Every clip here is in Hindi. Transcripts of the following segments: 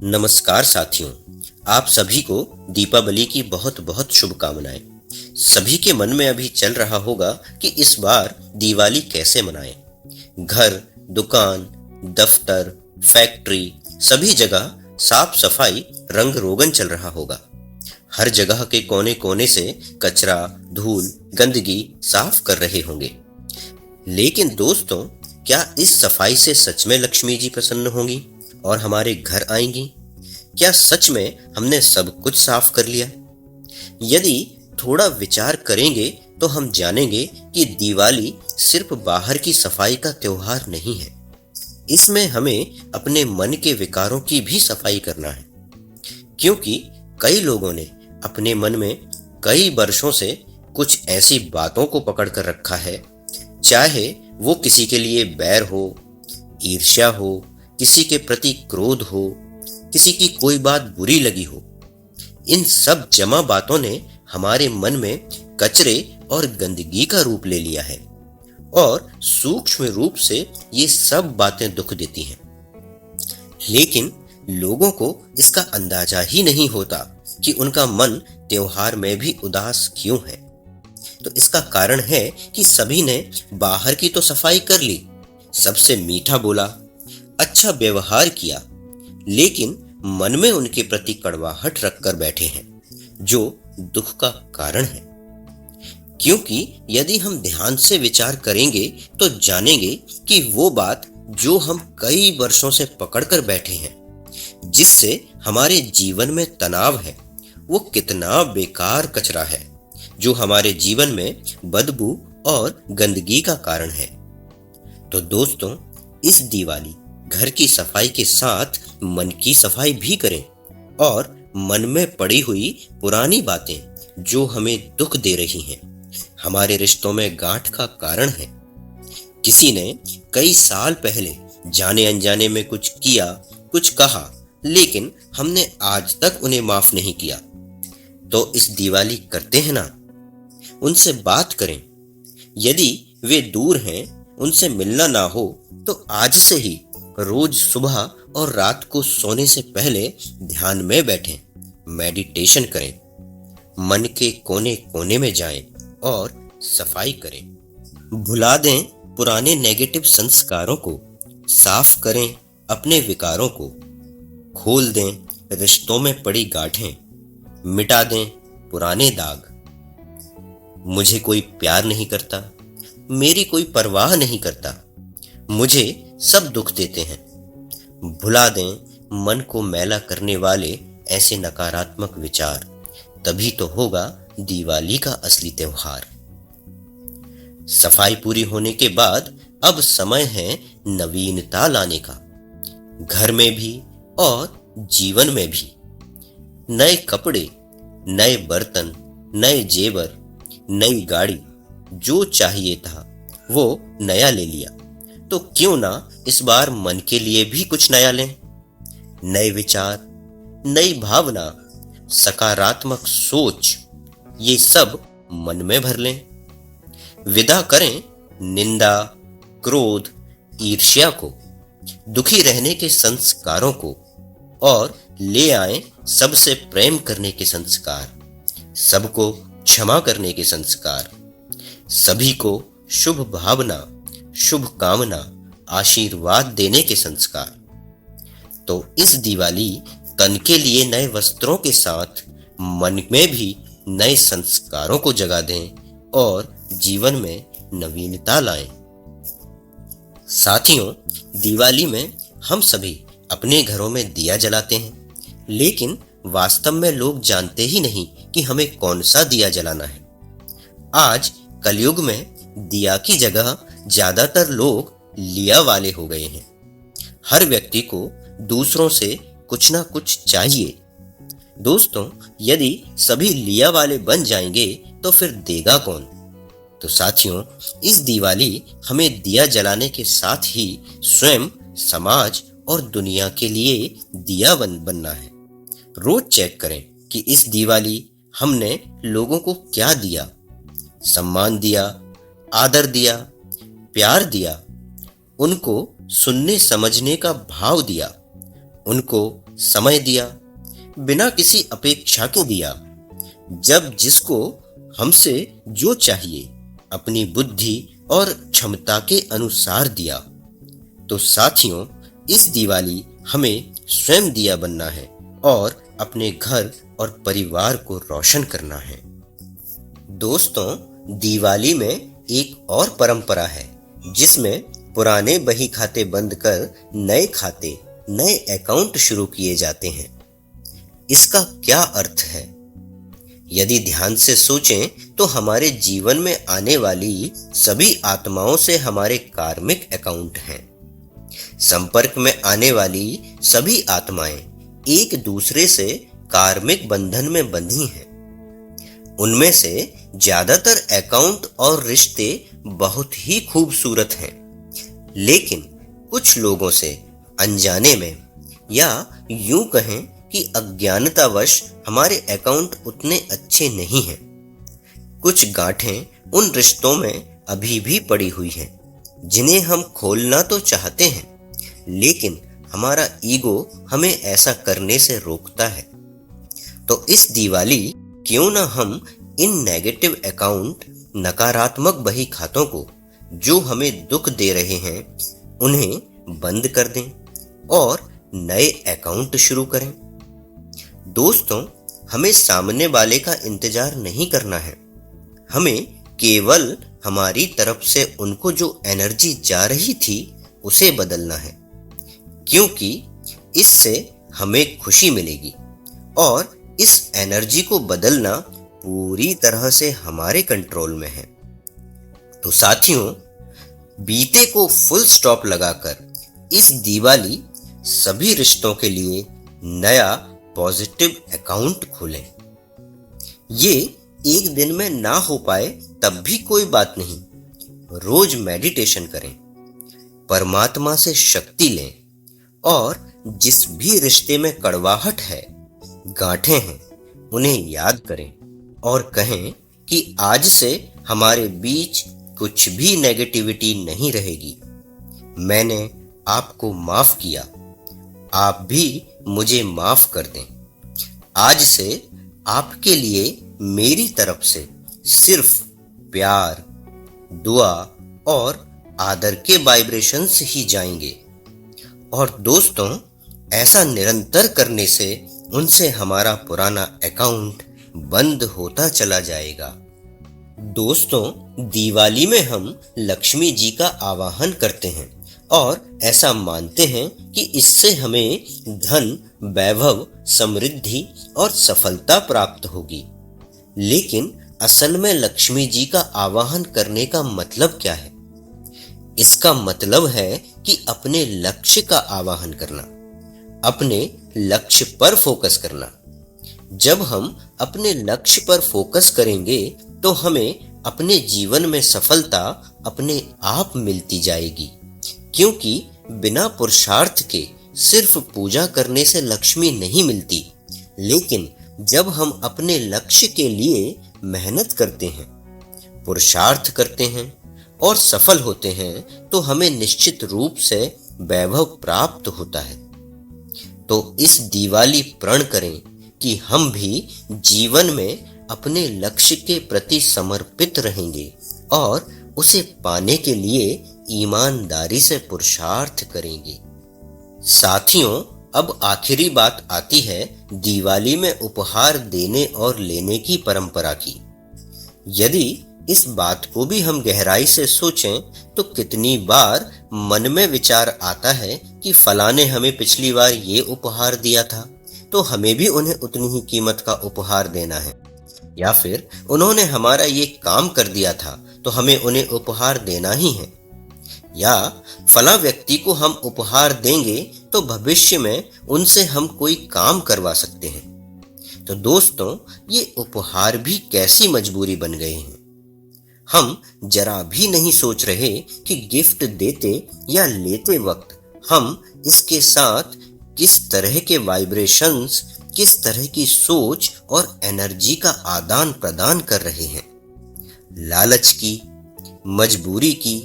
नमस्कार साथियों, आप सभी को दीपावली की बहुत बहुत शुभकामनाएं। सभी के मन में अभी चल रहा होगा कि इस बार दिवाली कैसे मनाएं। घर, दुकान, दफ्तर, फैक्ट्री, सभी जगह साफ सफाई रंग रोगन चल रहा होगा। हर जगह के कोने कोने से कचरा, धूल, गंदगी साफ कर रहे होंगे। लेकिन दोस्तों, क्या इस सफाई से सच में लक्ष्मी जी प्रसन्न होंगी और हमारे घर आएंगी? क्या सच में हमने सब कुछ साफ कर लिया? यदि थोड़ा विचार करेंगे तो हम जानेंगे कि दिवाली सिर्फ बाहर की सफाई का त्योहार नहीं है। इसमें हमें अपने मन के विकारों की भी सफाई करना है, क्योंकि कई लोगों ने अपने मन में कई वर्षों से कुछ ऐसी बातों को पकड़ कर रखा है, चाहे वो किसी के लिए बैर हो, ईर्ष्या हो, किसी के प्रति क्रोध हो, किसी की कोई बात बुरी लगी हो। इन सब जमा बातों ने हमारे मन में कचरे और गंदगी का रूप ले लिया है और सूक्ष्म रूप से ये सब बातें दुख देती हैं। लेकिन लोगों को इसका अंदाजा ही नहीं होता कि उनका मन त्योहार में भी उदास क्यों है। तो इसका कारण है कि सभी ने बाहर की तो सफाई कर ली, सबसे मीठा बोला, अच्छा व्यवहार किया, लेकिन मन में उनके प्रति कड़वाहट रखकर बैठे हैं, जो दुख का कारण है। क्योंकि यदि हम ध्यान से विचार करेंगे तो जानेंगे कि वो बात जो हम कई वर्षों से पकड़कर बैठे हैं, जिससे हमारे जीवन में तनाव है, वो कितना बेकार कचरा है, जो हमारे जीवन में बदबू और गंदगी का कारण है। तो दोस्तों, इस दिवाली घर की सफाई के साथ मन की सफाई भी करें और मन में पड़ी हुई पुरानी बातें जो हमें दुख दे रही हैं, हमारे रिश्तों में गांठ का कारण है। किसी ने कई साल पहले जाने अनजाने में कुछ किया, कुछ कहा, लेकिन हमने आज तक उन्हें माफ नहीं किया। तो इस दिवाली करते हैं ना, उनसे बात करें। यदि वे दूर हैं, उनसे मिलना ना हो तो आज से ही रोज सुबह और रात को सोने से पहले ध्यान में बैठें, मेडिटेशन करें, मन के कोने कोने में जाएं और सफाई करें। भुला दें पुराने नेगेटिव संस्कारों को, साफ करें अपने विकारों को, खोल दें रिश्तों में पड़ी गांठें, मिटा दें पुराने दाग। मुझे कोई प्यार नहीं करता, मेरी कोई परवाह नहीं करता, मुझे सब दुख देते हैं। भुला दें मन को मैला करने वाले ऐसे नकारात्मक विचार, तभी तो होगा दिवाली का असली त्योहार। सफाई पूरी होने के बाद अब समय है नवीनता लाने का, घर में भी और जीवन में भी। नए कपड़े, नए बर्तन, नए जेवर, नई गाड़ी, जो चाहिए था वो नया ले लिया। तो क्यों ना इस बार मन के लिए भी कुछ नया लें। नए विचार, नई भावना, सकारात्मक सोच, ये सब मन में भर लें। विदा करें निंदा, क्रोध, ईर्ष्या को, दुखी रहने के संस्कारों को और ले आएं सबसे प्रेम करने के संस्कार, सबको क्षमा करने के संस्कार, सभी को शुभ भावना, शुभ कामना, आशीर्वाद देने के संस्कार। तो इस दिवाली तन के लिए नए वस्त्रों के साथ मन में भी नए संस्कारों को जगा दें और जीवन में नवीनता लाएं। साथियों, दिवाली में हम सभी अपने घरों में दिया जलाते हैं, लेकिन वास्तव में लोग जानते ही नहीं कि हमें कौन सा दिया जलाना है। आज कलयुग में दिया की जगह ज्यादातर लोग लिया वाले हो गए हैं। हर व्यक्ति को दूसरों से कुछ ना कुछ चाहिए। दोस्तों, यदि सभी लिया वाले बन जाएंगे तो फिर देगा कौन? तो साथियों, इस दिवाली हमें दिया जलाने के साथ ही स्वयं, समाज और दुनिया के लिए दिया बनना है। रोज चेक करें कि इस दिवाली हमने लोगों को क्या दिया। सम्मान दिया, आदर दिया, प्यार दिया, उनको सुनने समझने का भाव दिया, उनको समय दिया, बिना किसी अपेक्षा के दिया। जब जिसको हमसे जो चाहिए अपनी बुद्धि और क्षमता के अनुसार दिया। तो साथियों, इस दिवाली हमें स्वयं दिया बनना है और अपने घर और परिवार को रोशन करना है। दोस्तों, दिवाली में एक और परंपरा है जिसमें पुराने बही खाते बंद कर नए खाते, नए अकाउंट शुरू किए जाते हैं। इसका क्या अर्थ है? यदि ध्यान से सोचें तो हमारे जीवन में आने वाली सभी आत्माओं से हमारे कार्मिक अकाउंट हैं। संपर्क में आने वाली सभी आत्माएं एक दूसरे से कार्मिक बंधन में बंधी हैं। उनमें से ज्यादातर अकाउंट और रिश्ते बहुत ही खूबसूरत हैं, लेकिन कुछ लोगों से अनजाने में या यूं कहें कि अज्ञानतावश हमारे अकाउंट उतने अच्छे नहीं हैं। कुछ गांठें उन रिश्तों में अभी भी पड़ी हुई हैं, जिन्हें हम खोलना तो चाहते हैं, लेकिन हमारा ईगो हमें ऐसा करने से रोकता है। तो इस दिवाली क्यों ना हम इन नेगेटिव अकाउंट, नकारात्मक बही खातों को जो हमें दुख दे रहे हैं, उन्हें बंद कर दें और नए अकाउंट शुरू करें। दोस्तों, हमें सामने वाले का इंतजार नहीं करना है। हमें केवल हमारी तरफ से उनको जो एनर्जी जा रही थी उसे बदलना है, क्योंकि इससे हमें खुशी मिलेगी और इस एनर्जी को बदलना पूरी तरह से हमारे कंट्रोल में है। तो साथियों, बीते को फुल स्टॉप लगाकर इस दिवाली सभी रिश्तों के लिए नया पॉजिटिव अकाउंट खोलें। ये एक दिन में ना हो पाए तब भी कोई बात नहीं, रोज मेडिटेशन करें, परमात्मा से शक्ति लें और जिस भी रिश्ते में कड़वाहट है, गांठें हैं, उन्हें याद करें और कहें कि आज से हमारे बीच कुछ भी नेगेटिविटी नहीं रहेगी। मैंने आपको माफ किया, आप भी मुझे माफ कर दें। आज से आपके लिए मेरी तरफ से सिर्फ प्यार, दुआ और आदर के वाइब्रेशंस ही जाएंगे। और दोस्तों, ऐसा निरंतर करने से उनसे हमारा पुराना अकाउंट बंद होता चला जाएगा। दोस्तों, दिवाली में हम लक्ष्मी जी का आवाहन करते हैं और ऐसा मानते हैं कि इससे हमें धन, वैभव, समृद्धि और सफलता प्राप्त होगी। लेकिन असल में लक्ष्मी जी का आवाहन करने का मतलब क्या है? इसका मतलब है कि अपने लक्ष्य का आवाहन करना, अपने लक्ष्य पर फोकस करना। जब हम अपने लक्ष्य पर फोकस करेंगे तो हमें अपने जीवन में सफलता अपने आप मिलती जाएगी, क्योंकि बिना पुरुषार्थ के सिर्फ पूजा करने से लक्ष्मी नहीं मिलती। लेकिन जब हम अपने लक्ष्य के लिए मेहनत करते हैं, पुरुषार्थ करते हैं और सफल होते हैं तो हमें निश्चित रूप से वैभव प्राप्त होता है। तो इस दिवाली प्रण करें कि हम भी जीवन में अपने लक्ष्य के प्रति समर्पित रहेंगे और उसे पाने के लिए ईमानदारी से पुरुषार्थ करेंगे। साथियों, अब आखिरी बात आती है दिवाली में उपहार देने और लेने की परंपरा की। यदि इस बात को भी हम गहराई से सोचें तो कितनी बार मन में विचार आता है कि फलां ने हमें पिछली बार ये उपहार दिया था, तो हमें भी उन्हें उतनी ही कीमत का उपहार देना है, या फिर उन्होंने हमारा ये काम कर दिया था तो हमें उन्हें उपहार देना ही है, या फला व्यक्ति को हम उपहार देंगे तो भविष्य में उनसे हम कोई काम करवा सकते हैं। तो दोस्तों, ये उपहार भी कैसी मजबूरी बन गए हैं। हम जरा भी नहीं सोच रहे कि गिफ्ट देते या लेते वक्त हम इसके साथ किस तरह के वाइब्रेशंस, किस तरह की सोच और एनर्जी का आदान प्रदान कर रहे हैं। लालच की, मजबूरी की,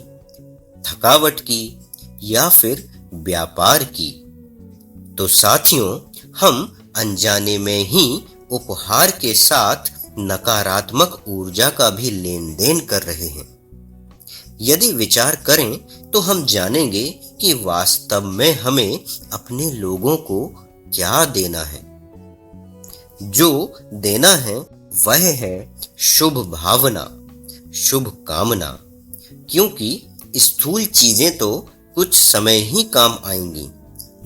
थकावट की या फिर व्यापार की। तो साथियों, हम अनजाने में ही उपहार के साथ नकारात्मक ऊर्जा का भी लेन देन कर रहे हैं। यदि विचार करें तो हम जानेंगे कि वास्तव में हमें अपने लोगों को क्या देना है। जो देना है वह है शुभ भावना, शुभ कामना, क्योंकि स्थूल चीजें तो कुछ समय ही काम आएंगी,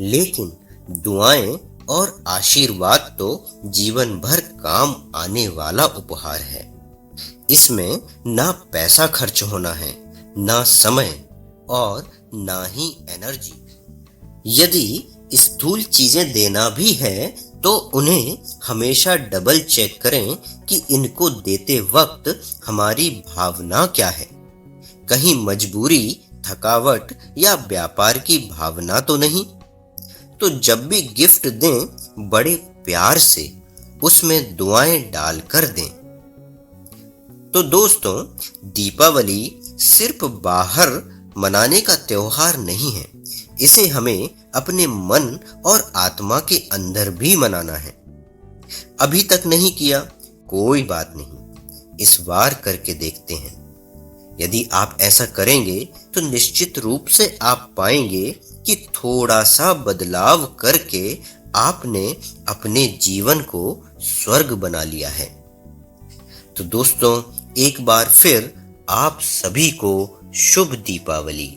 लेकिन दुआएं और आशीर्वाद तो जीवन भर काम आने वाला उपहार है। इसमें ना पैसा खर्च होना है, ना समय और ना ही एनर्जी। यदि स्थूल चीजें देना भी है तो उन्हें हमेशा डबल चेक करें कि इनको देते वक्त हमारी भावना क्या है। कहीं मजबूरी, थकावट या व्यापार की भावना तो नहीं। तो जब भी गिफ्ट दें बड़े प्यार से उसमें दुआएं डालकर दें। तो दोस्तों, दीपावली सिर्फ बाहर मनाने का त्योहार नहीं है, इसे हमें अपने मन और आत्मा के अंदर भी मनाना है। अभी तक नहीं किया, कोई बात नहीं, इस बार करके देखते हैं। यदि आप ऐसा करेंगे तो निश्चित रूप से आप पाएंगे कि थोड़ा सा बदलाव करके आपने अपने जीवन को स्वर्ग बना लिया है। तो दोस्तों, एक बार फिर आप सभी को शुभ दीपावली।